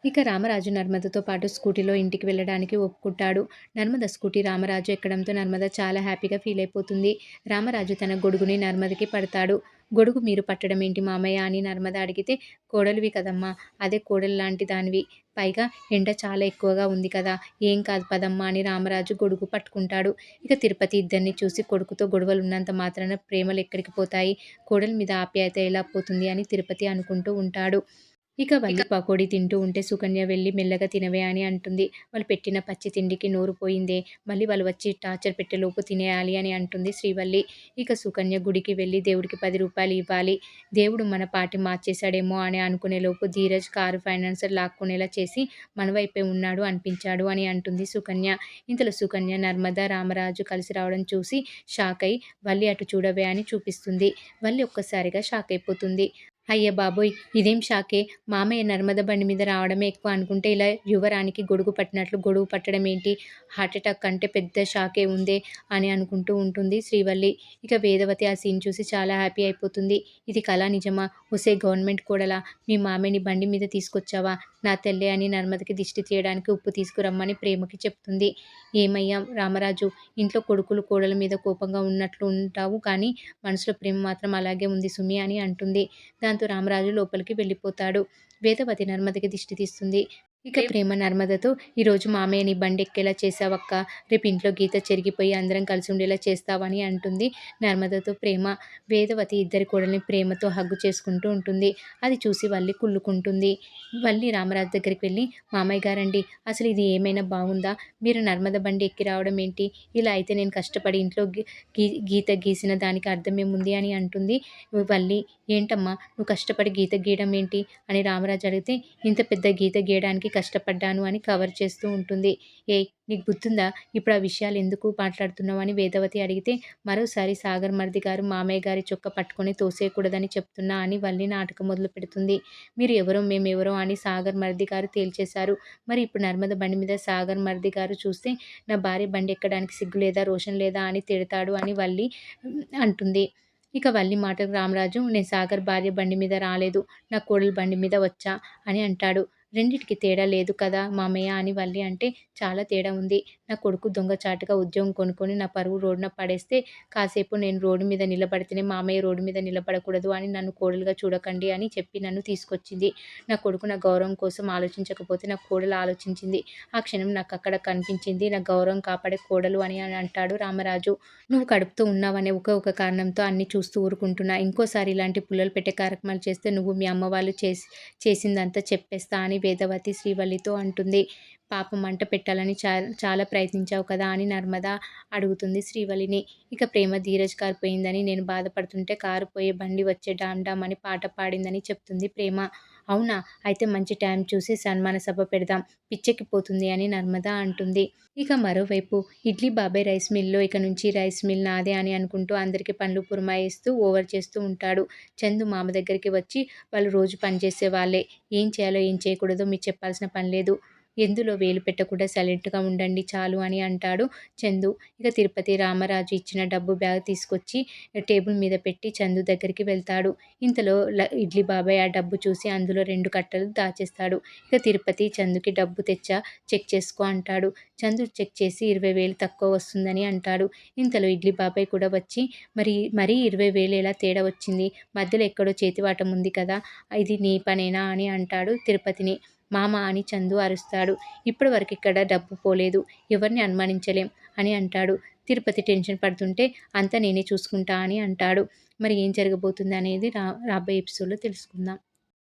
ఇక రామరాజు నర్మదతో పాటు స్కూటీలో ఇంటికి వెళ్ళడానికి ఒప్పుకుంటాడు. నర్మద స్కూటీ రామరాజు ఎక్కడంతో నర్మద చాలా హ్యాపీగా ఫీల్ అయిపోతుంది. రామరాజు తన గొడుగుని నర్మదకి పడతాడు. "గొడుగు మీరు పట్టడం ఏంటి మామయ్య" అని నర్మద అడిగితే, "కోడలివి కదమ్మా! అదే కోడల్లాంటి దానివి. పైగా ఎండ చాలా ఎక్కువగా ఉంది కదా! ఏం కాదు పదమ్మా" అని రామరాజు గొడుగు పట్టుకుంటాడు. ఇక తిరుపతి ఇద్దరిని చూసి, "కొడుకుతో గొడవలున్నంత మాత్రాన ప్రేమలెక్కడికి పోతాయి? కోడలి మీద ఆప్యాయత ఎలా పోతుంది" అని తిరుపతి అనుకుంటూ ఉంటాడు. ఇక వల్లి పకోడీ తింటూ ఉంటే సుకన్య వెళ్ళి "మెల్లగా తినవే" అని అంటుంది. వాళ్ళు పెట్టిన పచ్చి తిండికి నోరు పోయిందే, మళ్ళీ వాళ్ళు వచ్చి టార్చర్ పెట్టేలోపు తినేయాలి అని అంటుంది శ్రీవల్లి. ఇక సుకన్య గుడికి వెళ్ళి దేవుడికి ₹10 ఇవ్వాలి. దేవుడు మన పార్టీ మార్చేశాడేమో అని అనుకునేలోపు ధీరజ్ కారు ఫైనాన్సర్ లాక్కునేలా చేసి మన వైపే ఉన్నాడు అనిపించాడు అని అంటుంది సుకన్య. ఇంతలో సుకన్య నర్మద, రామరాజు కలిసి రావడం చూసి షాక్ అయి "వల్లి అటు చూడవే" అని చూపిస్తుంది. వల్లి ఒక్కసారిగా షాక్ అయిపోతుంది. అయ్య బాబోయ్! ఇదేం షాకే! మామయ్య నర్మద బండి మీద రావడమే ఎక్కువ అనుకుంటే ఇలా యువరాణికి గొడుగు పట్టినట్లు గొడుగు పట్టడం ఏంటి? హార్ట్‌అటాక్ కంటే పెద్ద షాకే ఉందే అని అనుకుంటూ ఉంటుంది శ్రీవల్లి. ఇక వేదవతి ఆ సీన్ చూసి చాలా హ్యాపీ అయిపోతుంది. ఇది కలా నిజమా? ఒసేయ్ గవర్నమెంట్ కోడలా! మీ మామయ్యని బండి మీద తీసుకొచ్చావా? నా తల్లే అని నర్మదకి దిష్టి తీయడానికి ఉప్పు తీసుకురమ్మని ప్రేమకి చెప్తుంది. ఏమయ్యా రామరాజు! ఇంట్లో కొడుకులు కోడళ్ళ మీద కోపంగా ఉన్నట్లు ఉంటావు కానీ మనసులో ప్రేమ మాత్రం అలాగే ఉంది సుమి అని అంటుంది. దాంతో రామరాజు లోపలికి వెళ్ళిపోతాడు. వేదవతి నర్మదకి దిష్టి తీస్తుంది. ఇక ప్రేమ నర్మదతో "ఈరోజు మామయ్యని బండెక్కేలా చేశావక్కా! రేపు ఇంట్లో గీత చెరిగిపోయి అందరం కలిసి ఉండేలా చేస్తావా" అని అంటుంది నర్మదతో ప్రేమ. వేదవతి ఇద్దరి కోడల్ని ప్రేమతో హగ్గు చేసుకుంటూ ఉంటుంది. అది చూసి వల్లి కుళ్ళుకుంటుంది. వల్లి రామరాజు దగ్గరికి వెళ్ళి "మామయ్య గారండి, అసలు ఇది ఏమైనా బాగుందా? మీరు నర్మద బండి ఎక్కి రావడం ఏంటి? ఇలా అయితే నేను కష్టపడి ఇంట్లో గీత గీసిన దానికి అర్థమేముంది" అని అంటుంది. వల్లి "ఏంటమ్మా నువ్వు కష్టపడి గీత గీయడం ఏంటి?" అని రామరాజు అడిగితే, "ఇంత పెద్ద గీత గీయడానికి కష్టపడ్డాను" అని కవర్ చేస్తూ ఉంటుంది. "ఏయ్! నీకు బుద్ధుందా? ఇప్పుడు ఆ విషయాలు ఎందుకు మాట్లాడుతున్నావు" అని వేదవతి అడిగితే, "మరోసారి సాగర్ మరిది గారు మామయ్య గారి చొక్కా పట్టుకొని తోసేయకూడదని చెప్తున్నా" అని వల్లి నాటకం మొదలుపెడుతుంది. "మీరు ఎవరో మేమెవరో అని సాగర్ మరిది గారు తేల్చేశారు. మరి ఇప్పుడు నర్మద బండి మీద సాగర్ మరిది గారు చూస్తే నా భార్య బండి ఎక్కడానికి సిగ్గు లేదా, రోషం లేదా అని తిడతాడు" అని వల్లి అంటుంది. ఇక వల్లి మాటకు రామరాజు "నేను సాగర్ భార్య బండి మీద రాలేదు. నా కోడలు బండి మీద వచ్చా" అని అంటాడు. "రెండిటికి తేడా లేదు కదా మామయ్య" అని వల్లి అంటే, "చాలా తేడా ఉంది. నా కొడుకు దొంగచాటుగా ఉద్యోగం కొనుక్కొని నా పరువు రోడ్డున పడేస్తే కాసేపు నేను రోడ్డు మీద నిలబడితేనే మామయ్య రోడ్డు మీద నిలబడకూడదు అని నన్ను కోడలుగా చూడకండి అని చెప్పి నన్ను తీసుకొచ్చింది. నా కొడుకు నా గౌరవం కోసం ఆలోచించకపోతే నా కోడలు ఆలోచించింది. ఆ క్షణం నాకక్కడ కనిపించింది నా గౌరవం కాపాడే కోడలు" అని అంటాడు రామరాజు. "నువ్వు కడుపుతో ఉన్నావనే ఒకే ఒక కారణంతో అన్నీ చూస్తూ ఊరుకుంటున్నా. ఇంకోసారి ఇలాంటి పుల్లలు పెట్టే కార్యక్రమాలు చేస్తే నువ్వు మీ అమ్మ వాళ్ళు చేసిందంతా చెప్పేస్తా" అని వేదవతి శ్రీవల్లితో అంటుంది. "పాపం మంట పెట్టాలని చాలా ప్రయత్నించావు కదా" అని నర్మద అడుగుతుంది శ్రీవల్లిని. ఇక ప్రేమ ధీరజ్ కారు పోయిందని నేను బాధపడుతుంటే కారు పోయే బండి వచ్చే డామ్ డామ్ అని పాట పాడిందని చెప్తుంది ప్రేమ. "అవునా? అయితే మంచి టైం చూసి సన్మాన సభ పెడదాం. పిచ్చెక్కిపోతుంది" అని నర్మద అంటుంది. ఇక మరోవైపు ఇడ్లీ బాబాయ్ రైస్ మిల్‌లో ఇక నుంచి రైస్ మిల్ నాదే అని అనుకుంటూ అందరికీ పనులు పురమాయిస్తూ ఓవర్ చేస్తూ ఉంటాడు. చందు మామ దగ్గరికి వచ్చి "వాళ్ళు రోజు పనిచేసే వాళ్ళే. ఏం చేయాలో ఏం చేయకూడదో మీరు చెప్పాల్సిన పని లేదు. ఎందులో వేలు పెట్టకుండా సైలెంట్‌గా ఉండండి చాలు" అని అంటాడు చందు. ఇక తిరుపతి రామరాజు ఇచ్చిన డబ్బు బ్యాగ్ తీసుకొచ్చి టేబుల్ మీద పెట్టి చందు దగ్గరికి వెళ్తాడు. ఇంతలో ఇడ్లీ బాబాయ్ ఆ డబ్బు చూసి అందులో 2 కట్టలు దాచేస్తాడు. ఇక తిరుపతి చందుకి "డబ్బు తెచ్చా, చెక్ చేసుకో" అంటాడు. చందు చెక్ చేసి 20,000 తక్కువ వస్తుందని అంటాడు. ఇంతలో ఇడ్లీ బాబాయ్ కూడా వచ్చి మరీ 20,000 ఎలా తేడా వచ్చింది? మధ్యలో ఎక్కడో చేతివాటం ఉంది కదా! ఇది నీ పనేనా అని అంటాడు తిరుపతిని. "మామ" అని చందు అరుస్తాడు. "ఇప్పటి వరకు ఇక్కడ డబ్బు పోలేదు. ఎవరిని అనుమానించలేం" అని అంటాడు. తిరుపతి టెన్షన్ పడుతుంటే "అంతా నేనే చూసుకుంటా" అని అంటాడు. మరి ఏం జరగబోతుంది అనేది రాబోయే ఎపిసోడ్‌లో తెలుసుకుందాం.